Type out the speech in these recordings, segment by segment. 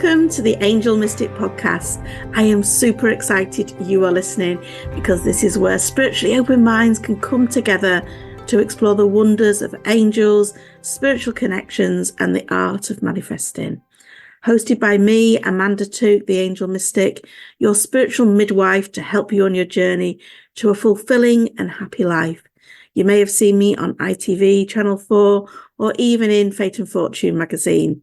Welcome to the Angel Mystic Podcast. I am super excited you are listening because this is where spiritually open minds can come together to explore the wonders of angels, spiritual connections, and the art of manifesting. Hosted by me, Amanda Tooke, the Angel Mystic, your spiritual midwife to help you on your journey to a fulfilling and happy life. You may have seen me on ITV, Channel 4, or even in Fate and Fortune magazine.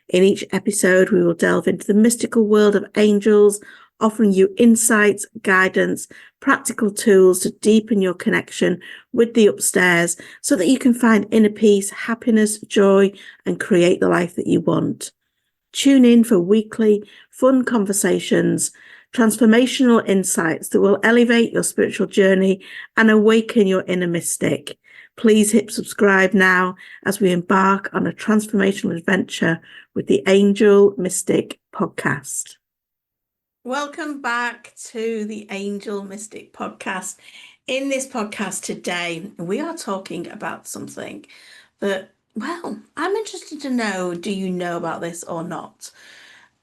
In each episode, we will delve into the mystical world of angels, offering you insights, guidance, practical tools to deepen your connection with the upstairs so that you can find inner peace, happiness, joy, and create the life that you want. Tune in for weekly, fun conversations, transformational insights that will elevate your spiritual journey and awaken your inner mystic. Please hit subscribe now as we embark on a transformational adventure with the Angel Mystic Podcast. Welcome back to the Angel Mystic Podcast. In this podcast today, we are talking about something that, well, I'm interested to know, do you know about this or not?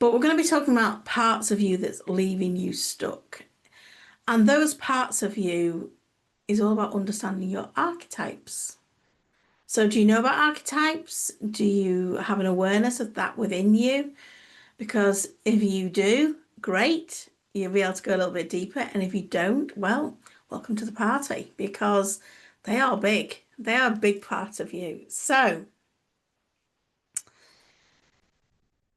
But we're going to be talking about parts of you that's leaving you stuck. And those parts of you is all about understanding your archetypes. So do you know about archetypes? Do you have an awareness of that within you? Because if you do, great, you'll be able to go a little bit deeper. And if you don't, well, welcome to the party, because they are big. They are a big part of you. So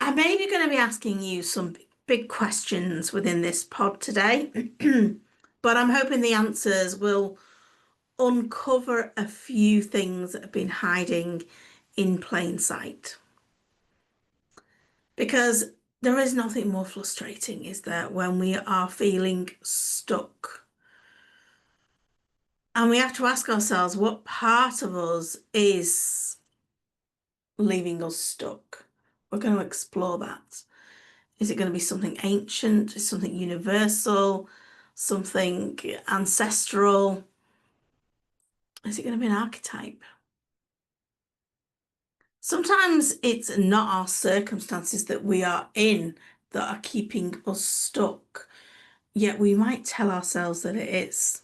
I may be going to be asking you some big questions within this pod today, but I'm hoping the answers will uncover a few things that have been hiding in plain sight. Because there is nothing more frustrating, is there, when we are feeling stuck. And we have to ask ourselves, what part of us is leaving us stuck? We're going to explore that. Is it going to be something ancient, something universal, something ancestral? Is it going to be an archetype? Sometimes it's not our circumstances that we are in that are keeping us stuck, yet we might tell ourselves that it is.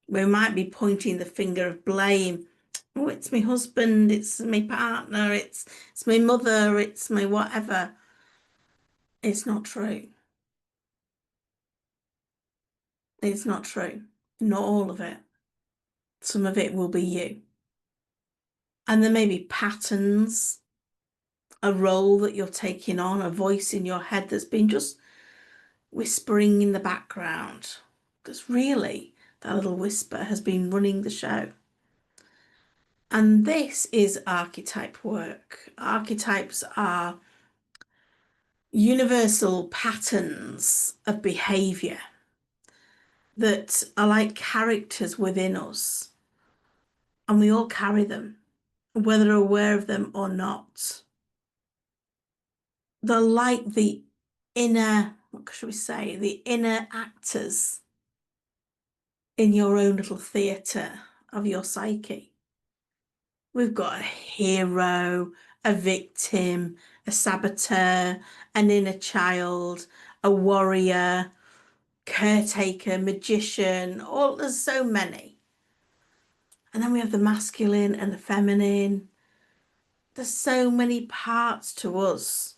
We might be pointing the finger of blame. Oh, it's my husband, it's my partner, it's my mother, it's my whatever. It's not true. It's not true. Not all of it. Some of it will be you. And there may be patterns, a role that you're taking on, a voice in your head that's been just whispering in the background. Because really, that little whisper has been running the show. And this is archetype work. Archetypes are universal patterns of behaviour that are like characters within us. And we all carry them, whether aware of them or not. They're like the inner, what should we say, the inner actors in your own little theatre of your psyche. We've got a hero, a victim, a saboteur, an inner child, a warrior, caretaker, magician, there's so many. And then we have the masculine and the feminine. There's so many parts to us.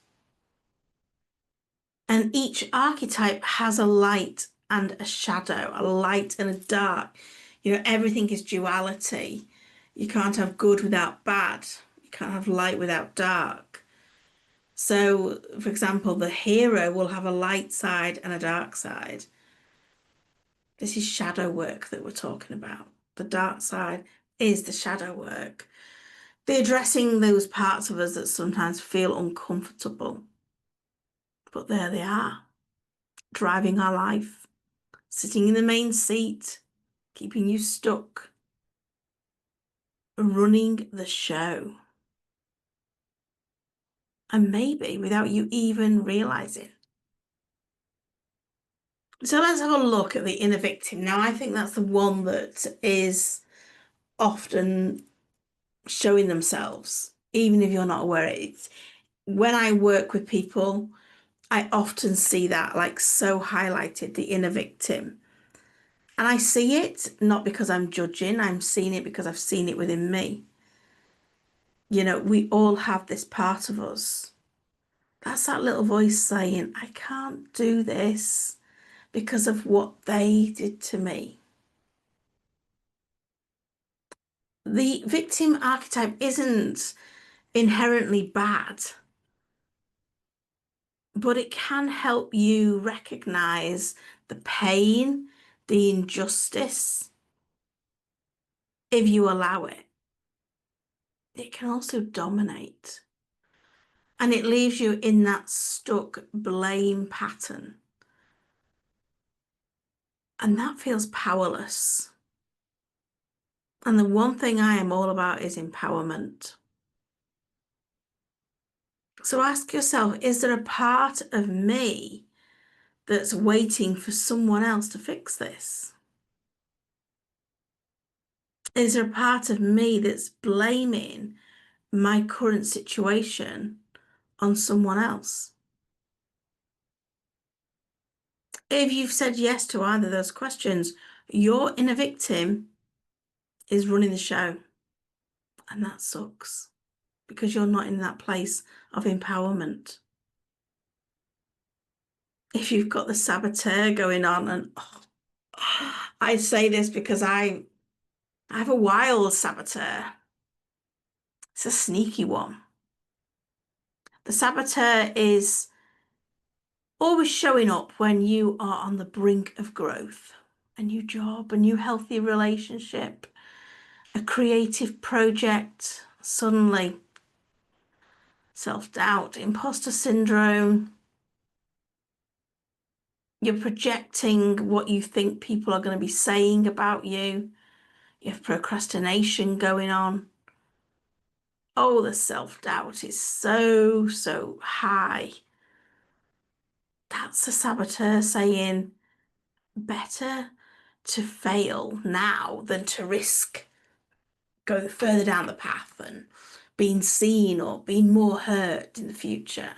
And each archetype has a light and a shadow, a light and a dark. You know, everything is duality. You can't have good without bad. You can't have light without dark. So, for example, the hero will have a light side and a dark side. This is shadow work that we're talking about. The dark side is the shadow work. They're addressing those parts of us that sometimes feel uncomfortable. But there they are, driving our life, sitting in the main seat, keeping you stuck, running the show. And maybe without you even realizing. So let's have a look at the inner victim. Now, I think that's the one that is often showing themselves, even if you're not aware. It's when I work with people, I often see that like so highlighted, the inner victim. And I see it not because I'm judging, I'm seeing it because I've seen it within me. You know, we all have this part of us. That's that little voice saying, I can't do this because of what they did to me. The victim archetype isn't inherently bad, but it can help you recognize the pain, the injustice, if you allow it. It can also dominate. And it leaves you in that stuck blame pattern. And that feels powerless. And the one thing I am all about is empowerment. So ask yourself, is there a part of me that's waiting for someone else to fix this? Is there a part of me that's blaming my current situation on someone else? If you've said yes to either of those questions, your inner victim is running the show. And that sucks because you're not in that place of empowerment. If you've got the saboteur going on, and I say this because I have a wild saboteur. It's a sneaky one. The saboteur is always showing up when you are on the brink of growth. A new job, a new healthy relationship, a creative project, suddenly self-doubt, imposter syndrome. You're projecting what you think people are going to be saying about you. You have procrastination going on. Oh, the self-doubt is so, so high. That's the saboteur saying, better to fail now than to risk going further down the path and being seen or being more hurt in the future.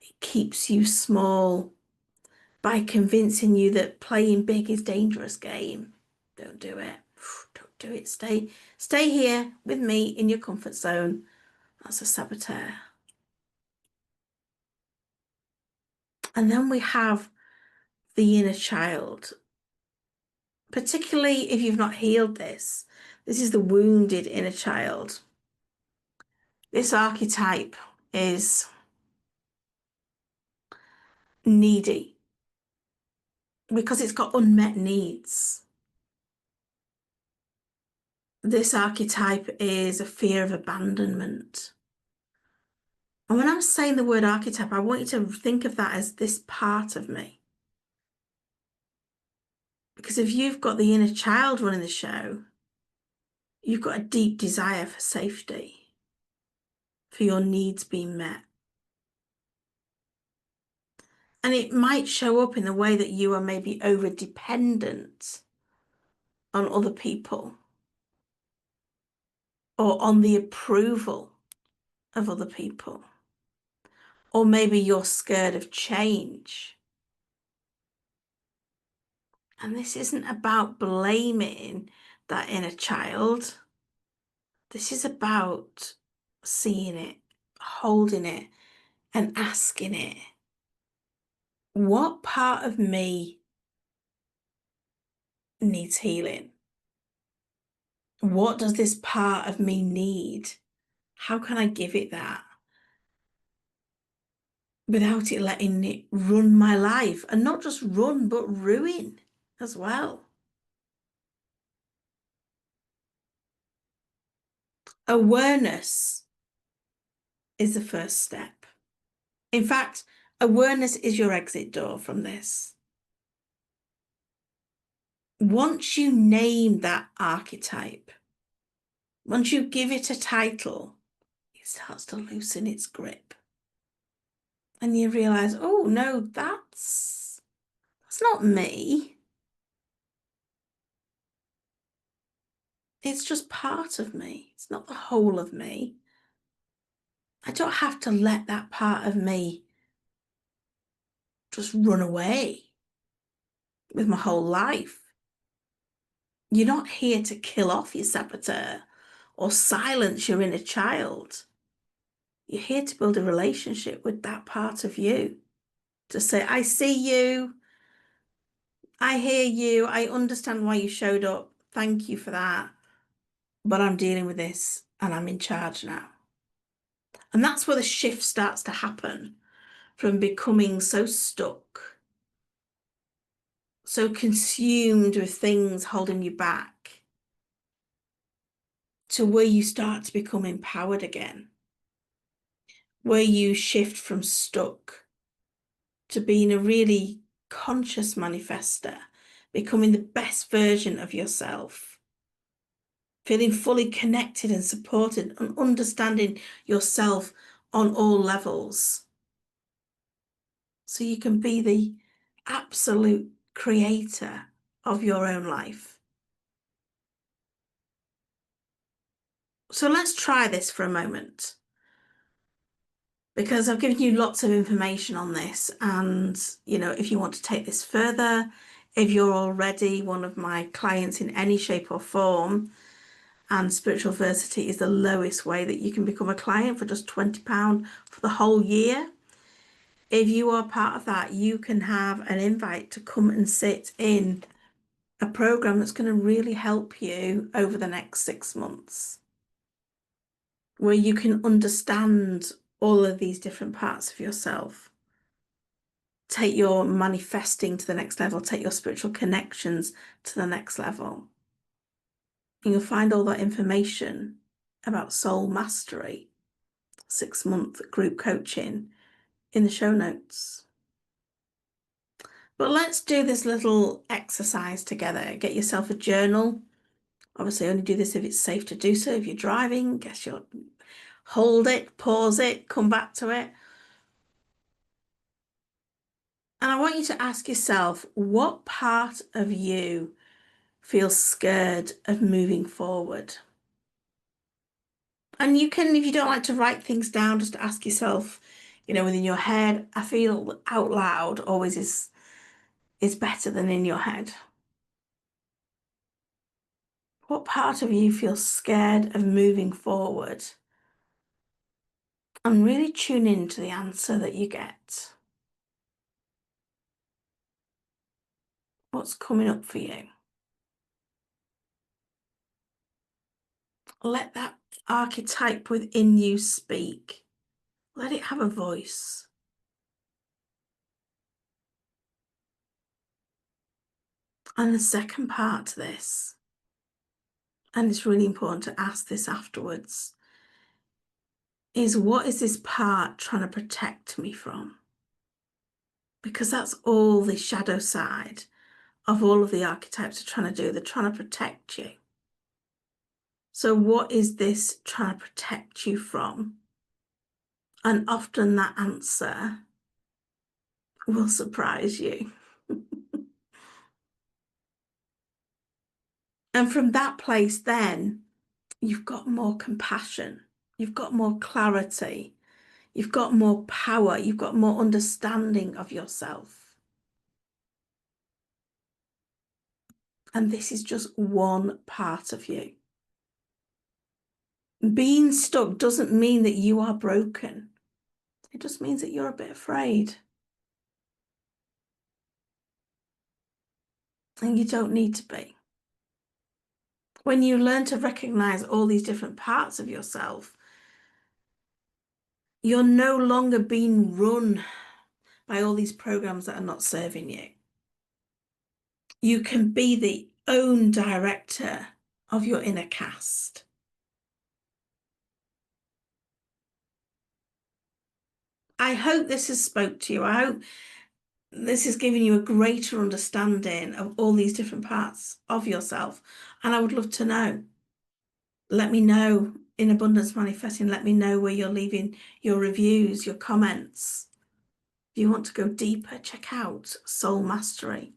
It keeps you small by convincing you that playing big is dangerous game. Don't do it. Don't do it. Stay here with me in your comfort zone. That's a saboteur. And then we have the inner child. Particularly if you've not healed this. This is the wounded inner child. This archetype is needy because it's got unmet needs. This archetype is a fear of abandonment. And when I'm saying the word archetype, I want you to think of that as this part of me. Because if you've got the inner child running the show, you've got a deep desire for safety, for your needs being met. And it might show up in the way that you are maybe over dependent on other people or on the approval of other people. Or maybe you're scared of change. And this isn't about blaming that inner child. This is about seeing it, holding it, and asking it, what part of me needs healing? What does this part of me need? How can I give it that without it letting it run my life? And not just run, but ruin as well. Awareness is the first step. In fact, awareness is your exit door from this. Once you name that archetype, once you give it a title, it starts to loosen its grip. And you realize, oh no, that's not me. It's just part of me. It's not the whole of me. I don't have to let that part of me just run away with my whole life. You're not here to kill off your saboteur or silence your inner child. You're here to build a relationship with that part of you. To say, I see you, I hear you, I understand why you showed up. Thank you for that. But I'm dealing with this and I'm in charge now. And that's where the shift starts to happen from becoming so stuck, so consumed with things holding you back, to where you start to become empowered again, where you shift from stuck to being a really conscious manifester, becoming the best version of yourself, feeling fully connected and supported and understanding yourself on all levels. So you can be the absolute creator of your own life. So let's try this for a moment, because I've given you lots of information on this. And, if you want to take this further, if you're already one of my clients in any shape or form, and Spiritual Versity is the lowest way that you can become a client for just £20 for the whole year. If you are part of that, you can have an invite to come and sit in a program that's going to really help you over the next 6 months, where you can understand all of these different parts of yourself, take your manifesting to the next level, take your spiritual connections to the next level. And you'll find all that information about soul mastery, 6-month group coaching, in the show notes. But let's do this little exercise together. Get yourself a journal. Obviously, only do this if it's safe to do so. If you're driving, guess you'll hold it, pause it, come back to it. And I want you to ask yourself, what part of you feels scared of moving forward? And you can, if you don't like to write things down, just ask yourself, within your head. I feel out loud always is better than in your head. What part of you feels scared of moving forward? And really tune in to the answer that you get. What's coming up for you? Let that archetype within you speak. Let it have a voice. And the second part to this, and it's really important to ask this afterwards, is what is this part trying to protect me from? Because that's all the shadow side of all of the archetypes are trying to do. They're trying to protect you. So what is this trying to protect you from? And often that answer will surprise you. And from that place, then you've got more compassion, you've got more clarity, you've got more power, you've got more understanding of yourself. And this is just one part of you. Being stuck doesn't mean that you are broken. It just means that you're a bit afraid. And you don't need to be. When you learn to recognize all these different parts of yourself, you're no longer being run by all these programs that are not serving you. You can be the own director of your inner cast. I hope this has spoke to you. I hope this has given you a greater understanding of all these different parts of yourself. And I would love to know. Let me know in Abundance Manifesting. Let me know where you're leaving your reviews, your comments. If you want to go deeper, check out Soul Mastery.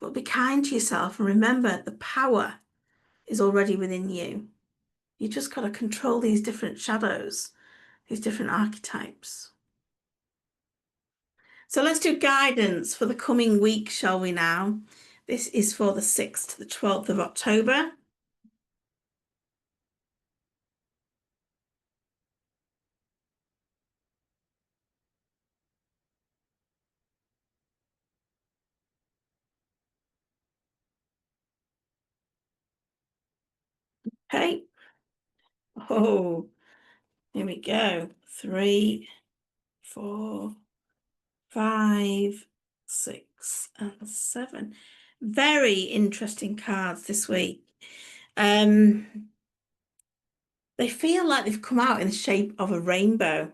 But be kind to yourself and remember the power is already within you. You just got to control these different shadows, these different archetypes. So let's do guidance for the coming week, shall we now? This is for the 6th to the 12th of October. Okay. Oh, here we go. 3, 4, 5, 6, and 7. Very interesting cards this week. They feel like they've come out in the shape of a rainbow.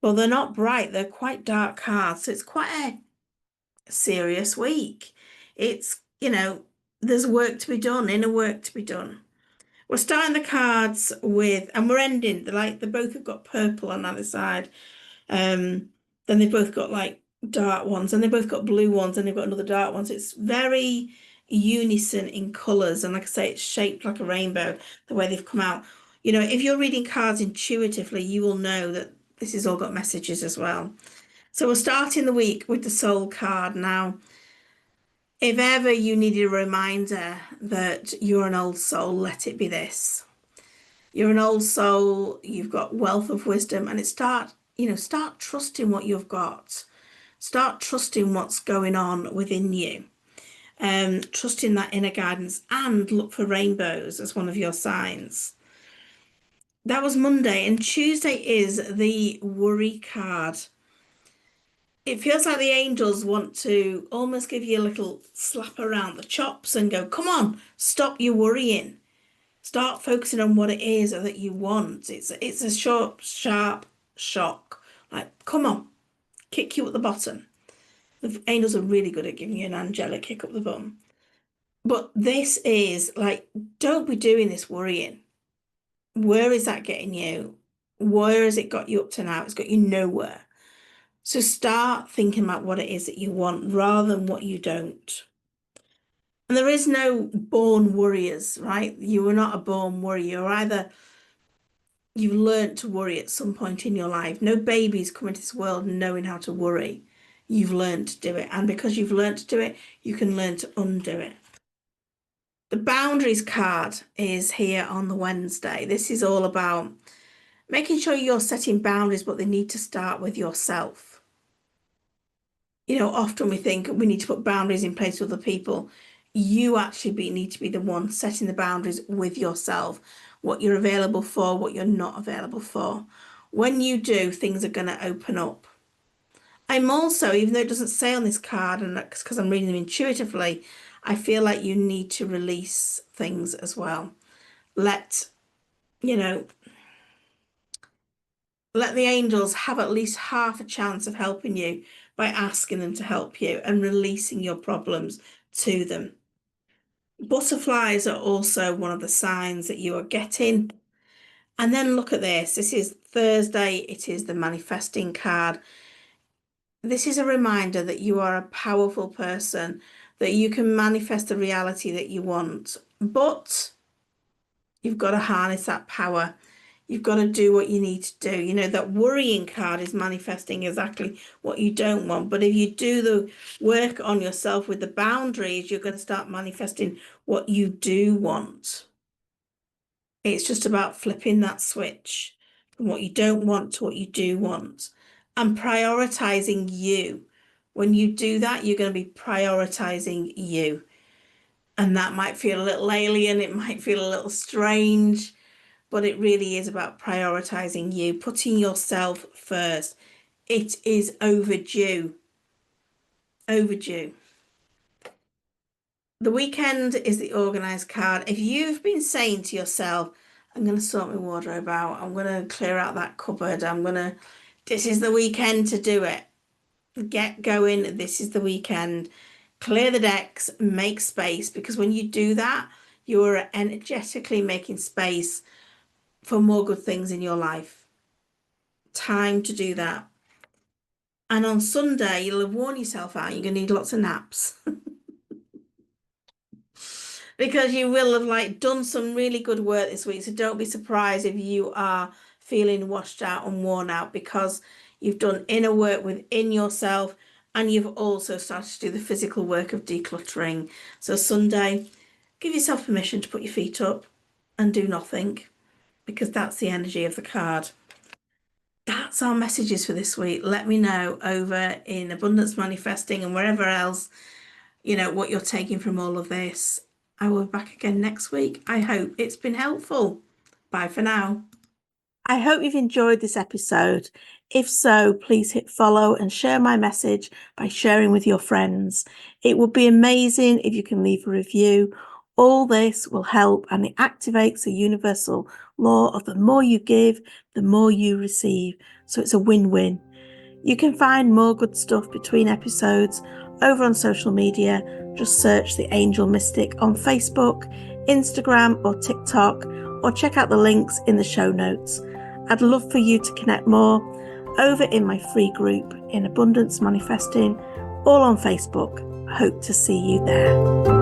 Well, they're not bright, they're quite dark cards, so it's quite a serious week. It's, there's work to be done, inner work to be done. We're starting the cards with, and we're ending, they both have got purple on either side. Then they've both got like dark ones, and they've both got blue ones, and they've got another dark one. So it's very unison in colours, and like I say, it's shaped like a rainbow, the way they've come out. If you're reading cards intuitively, you will know that this has all got messages as well. So we're starting the week with the Soul card now. If ever you needed a reminder that you're an old soul, let it be this. You're an old soul, you've got wealth of wisdom, and start trusting what you've got. Start trusting what's going on within you. Trusting that inner guidance, and look for rainbows as one of your signs. That was Monday, and Tuesday is the worry card. It feels like the angels want to almost give you a little slap around the chops and go, come on, stop your worrying. Start focusing on what it is that you want. It's a short, sharp shock. Like, come on, kick you at the bottom. The angels are really good at giving you an angelic kick up the bum. But this is like, don't be doing this worrying. Where is that getting you? Where has it got you up to now? It's got you nowhere. So start thinking about what it is that you want rather than what you don't. And there is no born worriers, right? You are not a born worrier. You're either you've learned to worry at some point in your life. No babies come into this world knowing how to worry. You've learned to do it. And because you've learned to do it, you can learn to undo it. The boundaries card is here on the Wednesday. This is all about making sure you're setting boundaries, but they need to start with yourself. Often we think we need to put boundaries in place with other people. You actually need to be the one setting the boundaries with yourself, what you're available for, what you're not available for. When you do, things are going to open up. I'm also, even though it doesn't say on this card, and that's because I'm reading them intuitively, I feel like you need to release things as well. Let, you know, let the angels have at least half a chance of helping you by asking them to help you and releasing your problems to them. Butterflies are also one of the signs that you are getting. And then look at this. This is Thursday. It is the manifesting card. This is a reminder that you are a powerful person, that you can manifest the reality that you want. But you've got to harness that power. You've got to do what you need to do. That worrying card is manifesting exactly what you don't want. But if you do the work on yourself with the boundaries, you're going to start manifesting what you do want. It's just about flipping that switch from what you don't want to what you do want and prioritizing you. When you do that, you're going to be prioritizing you. And that might feel a little alien, it might feel a little strange, but it really is about prioritizing you, putting yourself first. It is overdue. Overdue. The weekend is the organized card. If you've been saying to yourself, I'm going to sort my wardrobe out, I'm going to clear out that cupboard, this is the weekend to do it. Get going. This is the weekend. Clear the decks, make space, because when you do that, you're energetically making space for more good things in your life. Time to do that. And on Sunday, you'll have worn yourself out. You're going to need lots of naps because you will have done some really good work this week. So don't be surprised if you are feeling washed out and worn out because you've done inner work within yourself, and you've also started to do the physical work of decluttering. So Sunday, give yourself permission to put your feet up and do nothing, because that's the energy of the card. That's our messages for this week. Let me know over in Abundance Manifesting and wherever else, what you're taking from all of this. I will be back again next week. I hope it's been helpful. Bye for now. I hope you've enjoyed this episode. If so, please hit follow and share my message by sharing with your friends. It would be amazing if you can leave a review. All this will help, and it activates the universal law of the more you give, the more you receive. So it's a win-win. You can find more good stuff between episodes over on social media. Just search The Angel Mystic on Facebook, Instagram or TikTok, or check out the links in the show notes. I'd love for you to connect more over in my free group in Abundance Manifesting, all on Facebook. Hope to see you there.